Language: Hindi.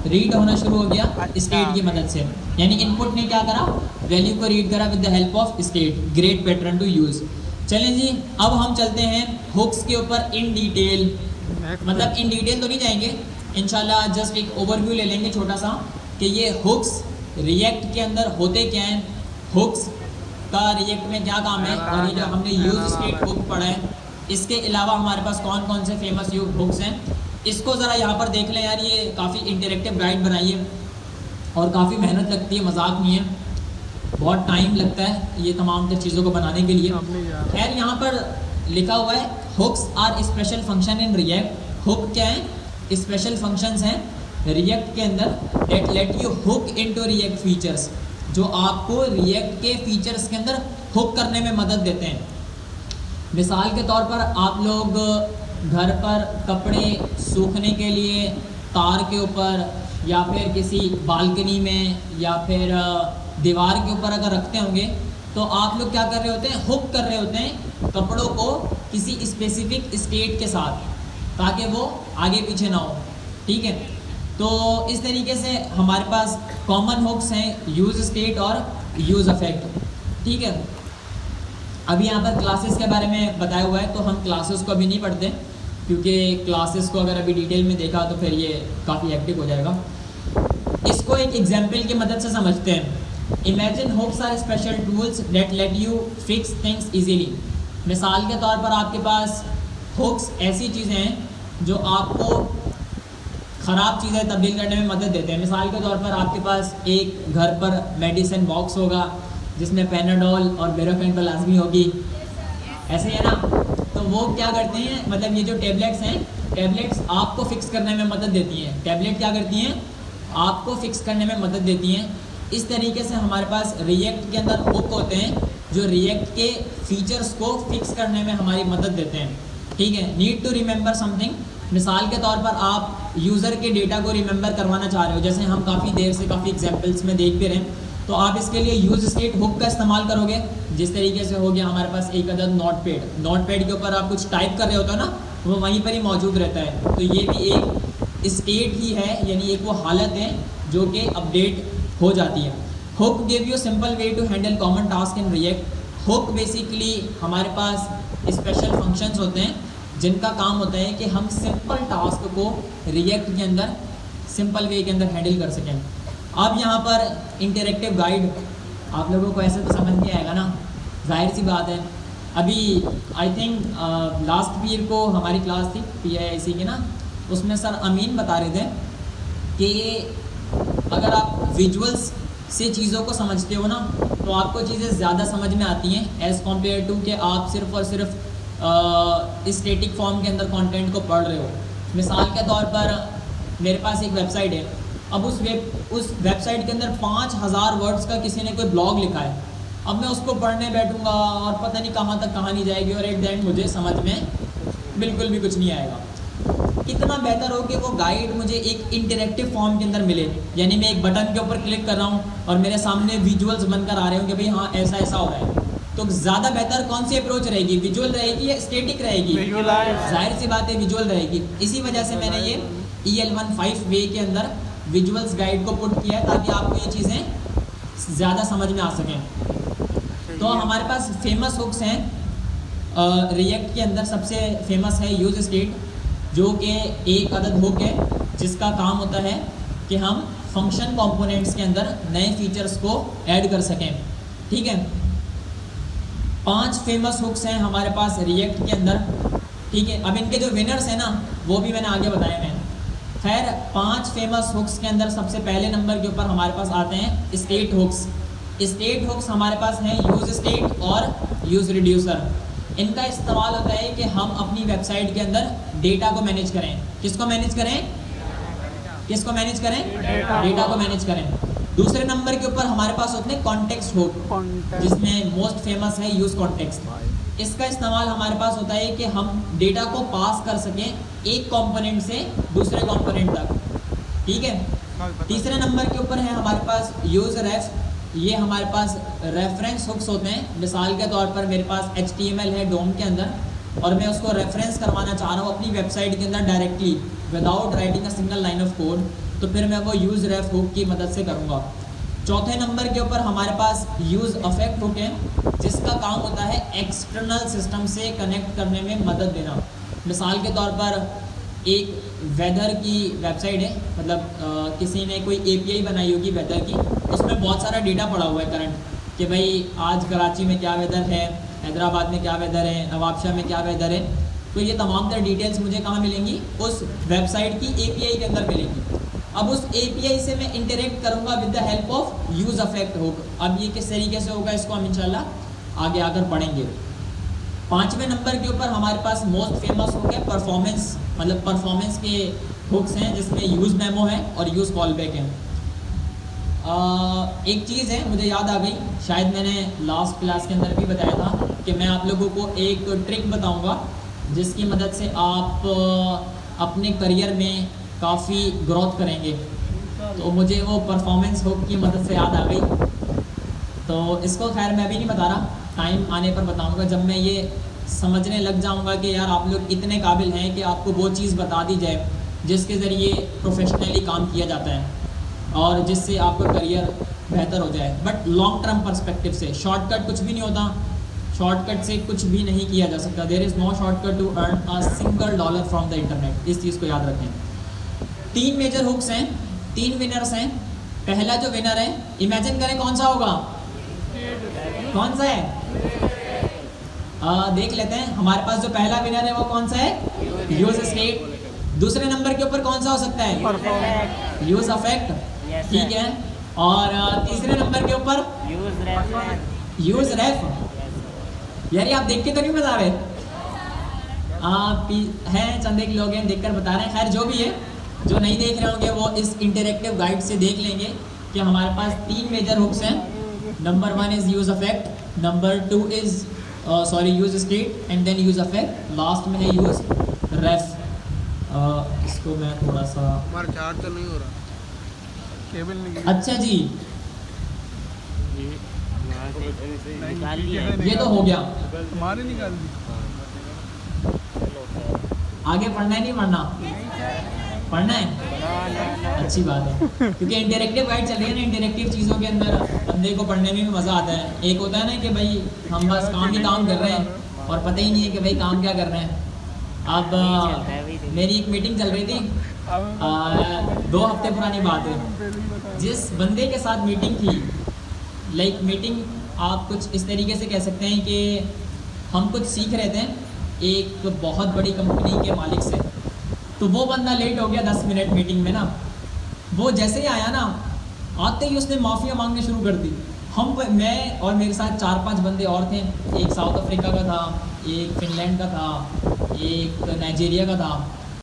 रीड होना शुरू हो गया स्टेट की मदद से, यानी इनपुट ने क्या करा, वैल्यू को रीड करा with the help of state. Great pattern to use. चलें जी, अब हम चलते हैं हुक्स के ऊपर इन डिटेल, मतलब इन डिटेल तो नहीं जाएंगे इंशाल्लाह, जस्ट एक ओवरव्यू ले लेंगे छोटा सा कि ये हुक्स रिएक्ट के अंदर होते क्या हैं, हुक्स का रिएक्ट में क्या काम है, और ये जो हमने यूज स्टेट हुक पढ़ा है इसके अलावा हमारे पास कौन कौन से फेमस हुक्स हैं, इसको ज़रा यहाँ पर देख लें यार। ये काफ़ी इंटरेक्टिव गाइड बनाई है और काफ़ी मेहनत लगती है, मजाक नहीं है, बहुत टाइम लगता है ये तमाम चीज़ों को बनाने के लिए। खैर यहाँ पर लिखा हुआ है hooks are special function in React. Hook क्या है, स्पेशल फंक्शंस हैं रिएक्ट के अंदर that let you hook into React features, जो आपको रिएक्ट के फीचर्स के अंदर हुक करने में मदद देते हैं। मिसाल के तौर पर आप लोग घर पर कपड़े सूखने के लिए तार के ऊपर या फिर किसी बालकनी में या फिर दीवार के ऊपर अगर रखते होंगे तो आप लोग क्या कर रहे होते हैं, हुक कर रहे होते हैं कपड़ों को किसी स्पेसिफिक स्टेट के साथ ताकि वो आगे पीछे ना हो, ठीक है। तो इस तरीके से हमारे पास कॉमन हुक्स हैं यूज स्टेट और यूज अफेक्ट, ठीक है। अभी यहाँ पर क्लासेस के बारे में बताया हुआ है तो हम क्लासेस को अभी नहीं पढ़ते क्योंकि क्लासेस को अगर अभी डिटेल में देखा तो फिर ये काफ़ी हेक्टिक हो जाएगा। इसको एक एग्जाम्पल की मदद से समझते हैं। Imagine hooks are special tools that let you fix things easily. मिसाल के तौर पर आपके पास हुक्स ऐसी चीज़ें हैं जो आपको ख़राब चीज़ें तब्दील करने में मदद देते हैं। मिसाल के तौर पर आपके पास एक घर पर मेडिसिन बॉक्स होगा जिसमें पैनाडोल और बेरोफेन तो लाजमी होगी, ऐसे है ना। तो वो क्या करते हैं, मतलब ये जो टेबलेट्स हैं, टेबलेट्स आपको फिक्स करने में मदद देती हैं। टेबलेट क्या करती हैं, आपको फिक्स करने में मदद देती हैं। इस तरीके से हमारे पास रिएक्ट के अंदर हुक होते हैं जो रिएक्ट के फीचर्स को फिक्स करने में हमारी मदद देते हैं, ठीक है। नीड टू रिमेंबर समथिंग, मिसाल के तौर पर आप यूज़र के डेटा को रिमेंबर करवाना चाह रहे हो, जैसे हम काफ़ी देर से काफ़ी एग्जाम्पल्स में देख भी रहे हैं, तो आप इसके लिए यूज स्टेट हुक का इस्तेमाल करोगे। जिस तरीके से हो गया हमारे पास एक अदद नोट पैड के ऊपर आप कुछ टाइप कर रहे होते हो ना, वो वहीं पर ही मौजूद रहता है। तो ये भी एक स्टेट ही है, यानी एक वो हालत है जो कि अपडेट हो जाती है। Hook give you simple way to handle common task in React. Hook basically हमारे पास स्पेशल फंक्शंस होते हैं जिनका काम होता है कि हम सिंपल टास्क को रिएक्ट के अंदर सिंपल वे के अंदर हैंडल कर सकें। अब यहाँ पर इंटरेक्टिव गाइड आप लोगों को ऐसे तो समझ नहीं आएगा ना, जाहिर सी बात है। अभी आई थिंक लास्ट वीक को हमारी क्लास थी PIIC की ना, उसमें सर अमीन बता रहे थे कि अगर आप विजुअल्स से चीज़ों को समझते हो ना तो आपको चीज़ें ज़्यादा समझ में आती हैं एज़ कम्पेयर टू कि आप सिर्फ और सिर्फ स्टैटिक फॉर्म के अंदर कंटेंट को पढ़ रहे हो। मिसाल के तौर पर मेरे पास एक वेबसाइट है, अब उस वेबसाइट के अंदर 5000 वर्ड्स का किसी ने कोई ब्लॉग लिखा है। अब मैं उसको पढ़ने बैठूंगा और पता नहीं कहाँ तक कहानी जाएगी और एट द एंड मुझे समझ में बिल्कुल भी कुछ नहीं आएगा। कितना बेहतर हो कि वो गाइड मुझे एक इंटरेक्टिव फॉर्म के अंदर मिले, यानी मैं एक बटन के ऊपर क्लिक कर रहा हूँ और मेरे सामने विजुअल्स बनकर आ रहे होंगे, भाई हाँ ऐसा ऐसा हो रहा है। तो ज़्यादा बेहतर कौन सी अप्रोच रहेगी, विजुअल रहेगी या स्टैटिक रहेगी? जाहिर सी बात है विजुअल रहेगी। इसी वजह से मैंने ये EL15 वे के अंदर विजुअल्स गाइड को पुट किया है ताकि आपको ये चीज़ें ज़्यादा समझ में आ सकें। तो हमारे पास फेमस हुक्स हैं रिएक्ट के अंदर। सबसे फेमस है यूज स्टेट, जो कि एक अदद हुक है जिसका काम होता है कि हम फंक्शन कंपोनेंट्स के अंदर नए फीचर्स को ऐड कर सकें, ठीक है। 5 फेमस हुक्स हैं हमारे पास रिएक्ट के अंदर, ठीक है। अब इनके जो विनर्स हैं ना वो भी मैंने आगे बताए हैं। खैर 5 फेमस हुक्स के अंदर सबसे पहले नंबर के ऊपर हमारे पास आते हैं स्टेट हुक्स। स्टेट हुक्स हमारे पास हैं यूज स्टेट और यूज रिड्यूसर। इनका इस्तेमाल होता है कि हम अपनी वेबसाइट के अंदर डेटा को मैनेज करें। किसको मैनेज करें? किसको मैनेज करें? डेटा को मैनेज करें। दूसरे नंबर के ऊपर हमारे पास होते हैं कॉन्टेक्स्ट हुक, जिसमें मोस्ट फेमस है यूज कॉन्टेक्स्ट। इसका इस्तेमाल हमारे पास होता है कि हम डेटा को पास कर सकें एक कंपोनेंट से दूसरे कंपोनेंट तक, ठीक है। तीसरे नंबर के ऊपर है हमारे पास यूज रेफ। ये हमारे पास रेफरेंस हुक्स होते हैं। मिसाल के तौर पर मेरे पास HTML है डोम के अंदर और मैं उसको रेफरेंस करवाना चाह रहा हूँ अपनी वेबसाइट के अंदर directly without writing a single line of code, तो फिर मैं वो यूज़ रेफ हुक की मदद से करूँगा। चौथे नंबर के ऊपर हमारे पास यूज़ अफेक्ट हुक है, जिसका काम होता है एक्सटर्नल सिस्टम से कनेक्ट करने में मदद देना। मिसाल के तौर पर एक वेदर की वेबसाइट है, मतलब किसी ने कोई एपीआई बनाई होगी वेदर की, उसमें बहुत सारा डेटा पड़ा हुआ है करंट कि भाई आज कराची में क्या वेदर है, हैदराबाद में क्या वेदर है, नवाबशाह में क्या वेदर है। तो ये तमाम तरह डिटेल्स मुझे कहाँ मिलेंगी, उस वेबसाइट की एपीआई के अंदर मिलेंगी। अब उस एपीआई से मैं इंटरेक्ट करूँगा with the help of use affect hook. अब ये किस तरीके से होगा इसको हम इंशाल्लाह आगे आकर पढ़ेंगे। पाँचवें नंबर के ऊपर हमारे पास मोस्ट फेमस हुक है परफॉर्मेंस, मतलब परफॉर्मेंस के हुक्स हैं जिसमें यूज़ मेमो है और यूज़ कॉलबैक है। एक चीज़ है मुझे याद आ गई, शायद मैंने लास्ट क्लास के अंदर भी बताया था कि मैं आप लोगों को एक ट्रिक बताऊंगा जिसकी मदद से आप अपने करियर में काफ़ी ग्रोथ करेंगे। तो मुझे वो परफॉर्मेंस हुक की मदद से याद आ गई, तो इसको खैर मैं भी नहीं बता रहा, टाइम आने पर बताऊंगा जब मैं ये समझने लग जाऊंगा कि यार आप लोग इतने काबिल हैं कि आपको वो चीज़ बता दी जाए जिसके ज़रिए प्रोफेशनली काम किया जाता है और जिससे आपका करियर बेहतर हो जाए। बट लॉन्ग टर्म पर्सपेक्टिव से शॉर्टकट कुछ भी नहीं होता, शॉर्टकट से कुछ भी नहीं किया जा सकता। There is no shortcut to earn a single dollar from the internet, इस चीज़ को याद रखें। 3 मेजर हुक्स हैं, 3 विनर्स हैं। पहला जो विनर है, इमेजिन करें कौन सा होगा, कौन सा है, देख लेते हैं। हमारे पास जो पहला विनर है वो कौन सा है, यूज स्टेट। दूसरे नंबर के ऊपर कौन सा हो सकता है, यूज अफेक्ट, ठीक है। और तीसरे नंबर के ऊपर यूज रेफ। यार ये आप देख के तो नहीं बता रहे, हैं चंद एक लोग हैं देखकर बता रहे हैं। खैर जो भी है, जो नहीं देख रहे होंगे वो इस इंटरेक्टिव गाइड से देख लेंगे कि हमारे पास 3 मेजर हुक्स हैं। Number 1 is use effect, number 2 is use state and then use effect, last में है यूज रेफ। इसको मैं थोड़ा सा, हमारा चार्ज तो नहीं हो रहा, केबल नहीं। अच्छा जी ये तो हो गया, हमारे निकाल दी। आगे पढ़ना है नहीं पढ़ना, पढ़ना है, अच्छी बात है। क्योंकि इंटरेक्टिव गाइड चल रही है ना, इंटरेक्टिव चीज़ों के अंदर बंदे को पढ़ने में भी मज़ा आता है। एक होता है ना कि भाई हम बस काम ही काम कर रहे हैं और पता ही नहीं है कि भाई काम क्या कर रहे हैं। अब मेरी एक मीटिंग चल रही थी, 2 हफ्ते पुरानी बात है। जिस बंदे के साथ मीटिंग थी, लाइक मीटिंग आप कुछ इस तरीके से कह सकते हैं कि हम कुछ सीख रहे थे एक बहुत बड़ी कंपनी के मालिक से। तो वो बंदा लेट हो गया 10 मिनट मीटिंग में ना। वो जैसे ही आया ना, आते ही उसने माफ़िया मांगने शुरू कर दी। मैं और मेरे साथ 4-5 बंदे और थे, एक साउथ अफ्रीका का था, एक फिनलैंड का था, एक नाइजीरिया का था।